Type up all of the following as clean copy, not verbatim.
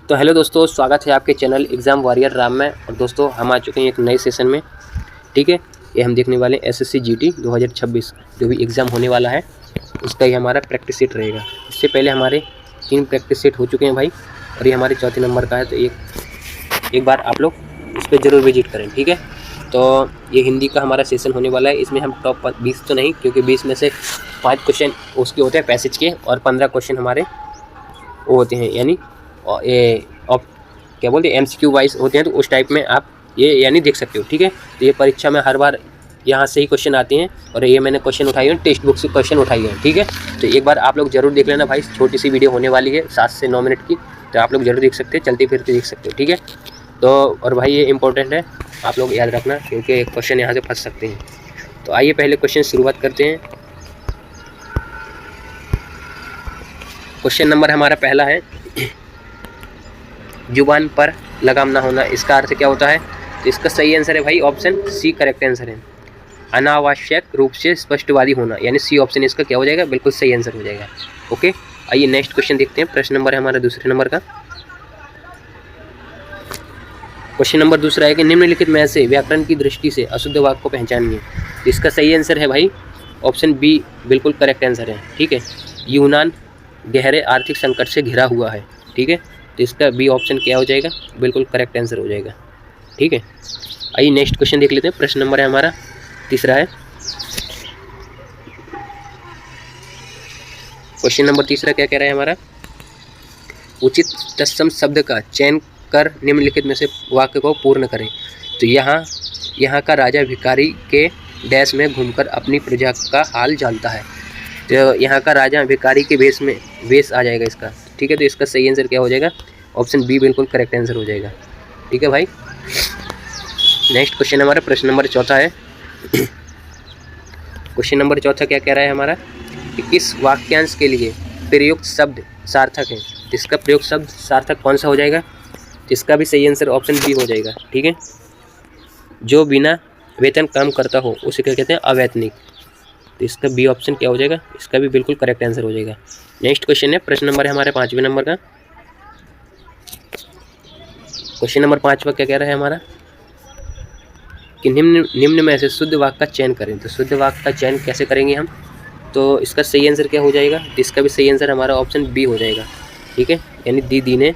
तो हेलो दोस्तों, स्वागत है आपके चैनल एग्ज़ाम वॉरियर राम में। और दोस्तों हम आ चुके हैं एक नए सेशन में। ठीक है, ये हम देखने वाले हैं एसएससी जीटी 2026 जो भी एग्ज़ाम होने वाला है उसका ही हमारा प्रैक्टिस सेट रहेगा। इससे पहले हमारे 3 प्रैक्टिस सेट हो चुके हैं भाई, और ये हमारे चौथे नंबर का है। तो एक बार आप लोग इस पर ज़रूर विजिट करें। ठीक है, तो ये हिंदी का हमारा सेशन होने वाला है। इसमें हम टॉप 20 तो नहीं, क्योंकि 20 में से 5 क्वेश्चन उसके होते हैं पैसेज के, और 15 क्वेश्चन हमारे वो होते हैं यानी क्या बोलते हैं MCQ वाइज होते हैं। तो उस टाइप में आप ये यानी देख सकते हो। ठीक है, तो ये परीक्षा में हर बार यहाँ से ही क्वेश्चन आते हैं, और ये मैंने क्वेश्चन उठाए हैं, टेक्स्ट बुक से क्वेश्चन उठाए हैं। ठीक है, तो एक बार आप लोग जरूर देख लेना भाई। छोटी सी वीडियो होने वाली है 7 से 9 मिनट की, तो आप लोग जरूर देख सकते हैं, चलते फिरते देख सकते हो। ठीक है, तो और भाई ये इंपॉर्टेंट है, आप लोग याद रखना, क्योंकि क्वेश्चन यहाँ से फंस सकते हैं। तो आइए पहले क्वेश्चन शुरुआत करते हैं। क्वेश्चन नंबर हमारा पहला है, जुबान पर लगाम ना होना, इसका अर्थ क्या होता है? तो इसका सही आंसर है भाई ऑप्शन सी करेक्ट आंसर है। अनावश्यक रूप से स्पष्टवादी होना, यानी सी ऑप्शन इसका क्या हो जाएगा, बिल्कुल सही आंसर हो जाएगा। ओके, आइए नेक्स्ट क्वेश्चन देखते हैं। प्रश्न नंबर है हमारा दूसरे नंबर का। क्वेश्चन नंबर दूसरा है कि निम्नलिखित में से व्याकरण की दृष्टि से अशुद्ध वाक्य को पहचानिए। इसका सही आंसर है भाई ऑप्शन बी, बिल्कुल करेक्ट आंसर है। ठीक है, यूनान गहरे आर्थिक संकट से घिरा हुआ है। ठीक है, तो इसका बी ऑप्शन क्या हो जाएगा, बिल्कुल करेक्ट आंसर हो जाएगा। ठीक है, आइए नेक्स्ट क्वेश्चन देख लेते हैं। प्रश्न नंबर है हमारा तीसरा है। क्वेश्चन नंबर तीसरा क्या कह रहा है हमारा, उचित तत्सम शब्द का चयन कर निम्नलिखित में से वाक्य को पूर्ण करें। तो यहाँ का राजा भिखारी के डैश में घूमकर अपनी प्रजा का हाल जानता है। तो यहाँ का राजा भिखारी के वेश आ जाएगा इसका। ठीक है, तो इसका सही आंसर क्या हो जाएगा, ऑप्शन बी बिल्कुल करेक्ट आंसर हो जाएगा। ठीक है भाई, नेक्स्ट क्वेश्चन हमारा प्रश्न नंबर चौथा है। क्वेश्चन नंबर चौथा क्या कह रहा है हमारा कि किस वाक्यांश के लिए प्रयुक्त शब्द सार्थक है। इसका प्रयुक्त शब्द सार्थक कौन सा हो जाएगा, इसका भी सही आंसर ऑप्शन बी हो जाएगा। ठीक है, जो बिना वेतन काम करता हो उसे क्या कहते हैं, अवैतनिक। तो इसका बी ऑप्शन क्या हो जाएगा, इसका भी बिल्कुल करेक्ट आंसर हो जाएगा। नेक्स्ट क्वेश्चन है, प्रश्न नंबर है हमारे 5वें नंबर का। क्वेश्चन नंबर 5वां क्या कह रहा है हमारा कि निम्न में से शुद्ध वाक्य का चयन करें। तो शुद्ध वाक्य का चयन कैसे करेंगे हम, तो इसका सही आंसर क्या हो जाएगा, इसका भी सही आंसर हमारा ऑप्शन बी हो जाएगा। ठीक है, यानी दीदी ने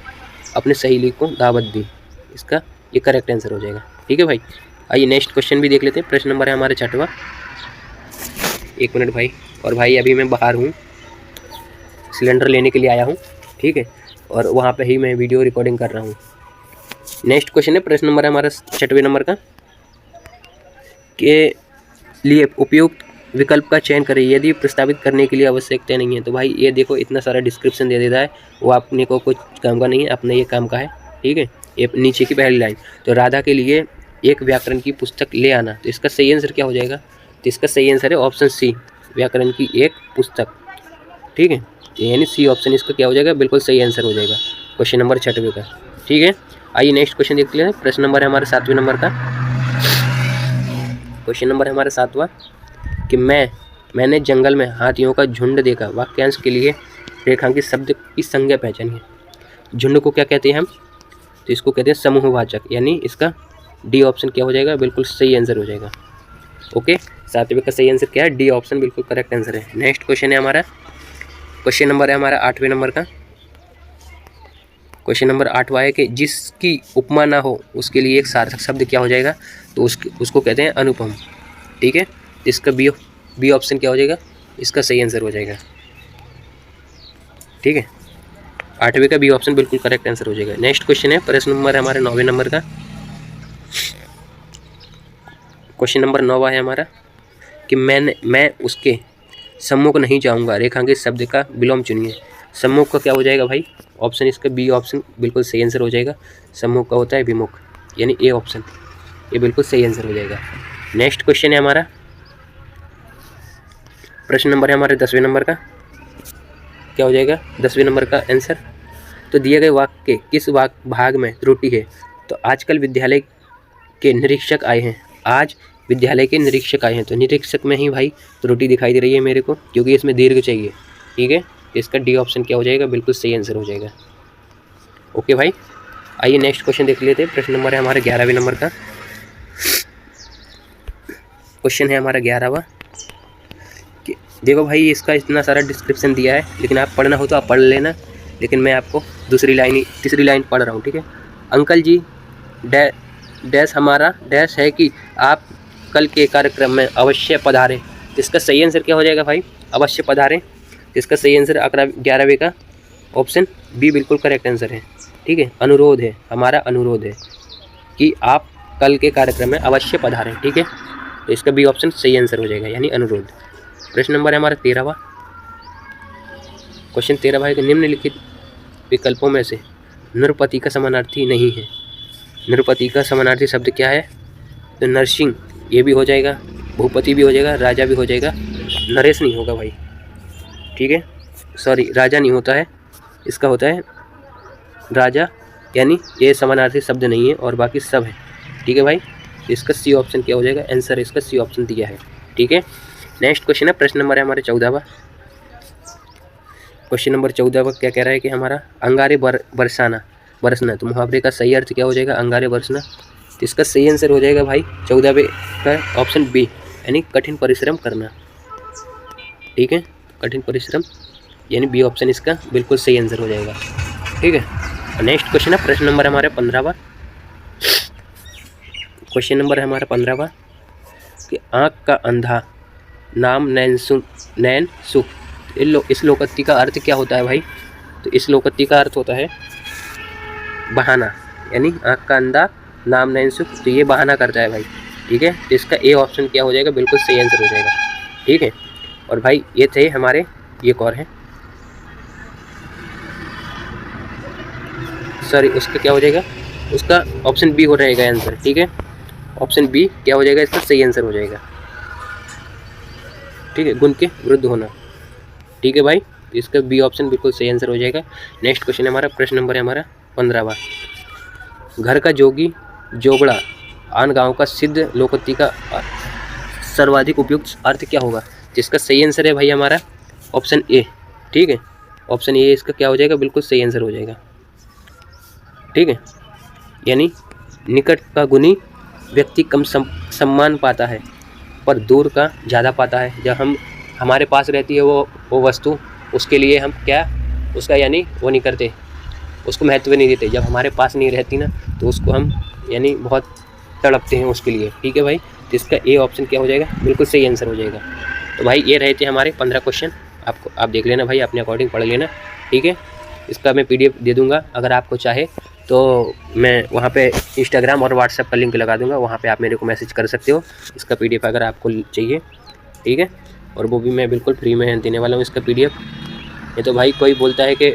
अपने सहेली को दावत दी, इसका ये करेक्ट आंसर हो जाएगा। ठीक है भाई, आइए नेक्स्ट क्वेश्चन भी देख लेते हैं। प्रश्न नंबर है हमारे 6वां। 1 मिनट भाई, और भाई अभी मैं बाहर हूँ, सिलेंडर लेने के लिए आया हूँ। ठीक है, और वहाँ पे ही मैं वीडियो रिकॉर्डिंग कर रहा हूँ। नेक्स्ट क्वेश्चन है, प्रश्न नंबर है हमारा 6वें नंबर का, के लिए उपयुक्त विकल्प का चयन करें यदि प्रस्तावित करने के लिए आवश्यकता नहीं है। तो भाई ये देखो, इतना सारा डिस्क्रिप्शन दे देता है, वो अपने को कुछ काम का नहीं है, अपने ये काम का है। ठीक है, ये नीचे की पहली लाइन, तो राधा के लिए एक व्याकरण की पुस्तक ले आना। तो इसका सही आंसर क्या हो जाएगा, तो इसका सही आंसर है ऑप्शन सी, व्याकरण की एक पुस्तक। ठीक है, यानी सी ऑप्शन इसका क्या हो जाएगा, बिल्कुल सही आंसर हो जाएगा क्वेश्चन नंबर 6वें का। ठीक है, आइए नेक्स्ट क्वेश्चन देखते हैं। प्रश्न नंबर है हमारे 7वें नंबर का। क्वेश्चन नंबर है हमारा 7वां कि मैंने जंगल में हाथियों का झुंड देखा। वाक्यांश के लिए रेखांकित शब्द की संज्ञा पहचानिए। झुंड को क्या कहते हैं हम, तो इसको कहते हैं समूहवाचक, यानी इसका डी ऑप्शन क्या हो जाएगा, बिल्कुल सही आंसर हो जाएगा। ओके, 7वें का सही आंसर क्या है, डी ऑप्शन बिल्कुल करेक्ट आंसर है। नेक्स्ट क्वेश्चन है हमारा, क्वेश्चन नंबर है हमारा 8वें नंबर का। क्वेश्चन नंबर 8वां है कि जिसकी उपमा ना हो उसके लिए एक सार्थक शब्द क्या हो जाएगा, तो उसको कहते हैं अनुपम। ठीक है, इसका बी ऑप्शन क्या हो जाएगा, इसका सही आंसर हो जाएगा। ठीक है, 8वें का बी ऑप्शन बिल्कुल करेक्ट आंसर हो जाएगा। नेक्स्ट क्वेश्चन है, प्रश्न नंबर है हमारे 9वें नंबर का। क्वेश्चन नंबर 9वां है हमारा कि मैं उसके सम्मुख नहीं जाऊंगा, रेखांकित शब्द का विलोम चुनिए। सम्मुख का क्या हो जाएगा भाई, ऑप्शन इसका बी ऑप्शन बिल्कुल सही आंसर हो जाएगा। सम्मुख का होता है विमुख, यानी ए ऑप्शन, ये बिल्कुल सही आंसर हो जाएगा। नेक्स्ट क्वेश्चन है हमारा, प्रश्न नंबर है हमारे 10वें नंबर का। क्या हो जाएगा 10वें नंबर का आंसर, तो दिए गए वाक्य के किस भाग में त्रुटि है। तो आजकल विद्यालय के निरीक्षक आए हैं, आज विद्यालय के निरीक्षक आए हैं, तो निरीक्षक में ही भाई त्रुटि दिखाई दे रही है मेरे को, क्योंकि इसमें दीर्घ चाहिए। ठीक है, इसका डी ऑप्शन क्या हो जाएगा, बिल्कुल सही आंसर हो जाएगा। ओके भाई, आइए नेक्स्ट क्वेश्चन देख लेते हैं। प्रश्न नंबर है हमारे 11वें नंबर का क्वेश्चन है हमारा 11वां। देखो भाई, इसका इतना सारा डिस्क्रिप्शन दिया है, लेकिन आप पढ़ना हो तो आप पढ़ लेना, लेकिन मैं आपको तीसरी लाइन पढ़ रहा हूँ, ठीक है। अंकल जी डैश हमारा डैश है कि आप कल के कार्यक्रम में अवश्य पधारें। इसका सही आंसर क्या हो जाएगा भाई? अवश्य पधारें। इसका सही आंसर 11वें का ऑप्शन बी बिल्कुल करेक्ट आंसर है, ठीक है। अनुरोध है, हमारा अनुरोध है कि आप कल के कार्यक्रम में अवश्य पधारें, ठीक है। तो इसका बी ऑप्शन सही आंसर हो जाएगा, यानी अनुरोध। प्रश्न नंबर है हमारा 13वां। क्वेश्चन 13 भाई, निम्नलिखित विकल्पों में से नृपति का समानार्थी नहीं है। नृपति का समानार्थी शब्द क्या है? तो नरसिंह ये भी हो जाएगा, भूपति भी हो जाएगा, राजा भी हो जाएगा, नरेश नहीं होगा भाई, ठीक है। सॉरी, राजा नहीं होता है, इसका होता है राजा, यानी ये समानार्थी शब्द नहीं है और बाकी सब है, ठीक है भाई। इसका सी ऑप्शन क्या हो जाएगा? आंसर इसका सी ऑप्शन दिया है, ठीक है। नेक्स्ट क्वेश्चन है, प्रश्न नंबर है हमारे 14वां। क्वेश्चन नंबर 14वां क्या कह रहा है कि हमारा अंगारे बरसना, तो मुहावरे का सही अर्थ क्या हो जाएगा? अंगारे बरसना। तो इसका सही आंसर हो जाएगा भाई 14वें का ऑप्शन बी, यानी कठिन परिश्रम करना, ठीक है। कठिन परिश्रम यानी बी ऑप्शन इसका बिल्कुल सही आंसर हो जाएगा, ठीक है। नेक्स्ट क्वेश्चन है, प्रश्न नंबर हमारे 15वां। क्वेश्चन नंबर है हमारा 15वां कि आँख का अंधा नाम नैन सुख। इस लोकोक्ति का अर्थ क्या होता है भाई? तो इस लोकोक्ति का अर्थ होता है बहाना, यानी आँख का अंधा नाम नैन सुख, तो ये बहाना करता है भाई, ठीक है। तो इसका ए ऑप्शन क्या हो जाएगा? बिल्कुल सही आंसर हो जाएगा, ठीक है। और भाई ये थे हमारे, ये और है, सॉरी उसका क्या हो जाएगा? उसका ऑप्शन बी हो रहेगा आंसर, ठीक है। ऑप्शन बी क्या हो जाएगा? इसका सही आंसर हो जाएगा, ठीक है। गुण के विरुद्ध होना, ठीक है भाई। इसका बी ऑप्शन बिल्कुल सही आंसर हो जाएगा। नेक्स्ट क्वेश्चन है हमारा, प्रश्न नंबर है हमारा 15वां। घर का जोगी जोगड़ा आन गाँव का सिद्ध लोकोक्ति का सर्वाधिक उपयुक्त अर्थ क्या होगा? जिसका सही आंसर है भाई हमारा ऑप्शन ए, ठीक है। ऑप्शन ए इसका क्या हो जाएगा? बिल्कुल सही आंसर हो जाएगा, ठीक है। यानी निकट का गुणी व्यक्ति कम सम्मान पाता है, पर दूर का ज़्यादा पाता है। जब हमारे पास रहती है वो वस्तु, उसके लिए हम क्या उसका यानी वो नहीं करते, उसको महत्व नहीं देते। जब हमारे पास नहीं रहती ना, तो उसको हम यानी बहुत तड़पते हैं उसके लिए, ठीक है भाई। तो इसका ए ऑप्शन क्या हो जाएगा? बिल्कुल सही आंसर हो जाएगा। तो भाई ये रहे थे हमारे 15 क्वेश्चन, आप देख लेना भाई, अपने अकॉर्डिंग पढ़ लेना, ठीक है। इसका मैं PDF दे दूँगा, अगर आपको चाहे तो मैं वहाँ पे इंस्टाग्राम और व्हाट्सएप का लिंक लगा दूँगा, वहाँ पे आप मेरे को मैसेज कर सकते हो इसका PDF अगर आपको चाहिए, ठीक है। और वो भी मैं बिल्कुल फ्री में देने वाला हूँ इसका PDF। ये तो भाई कोई बोलता है कि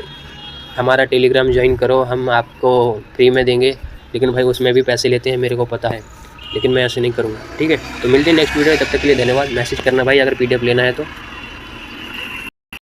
हमारा टेलीग्राम ज्वाइन करो, हम आपको फ्री में देंगे, लेकिन भाई उसमें भी पैसे लेते हैं, मेरे को पता है, लेकिन मैं ऐसे नहीं करूँगा, ठीक है। तो मिलते हैं नेक्स्ट वीडियो में, तब तक के लिए धन्यवाद। मैसेज करना भाई अगर PDF लेना है तो।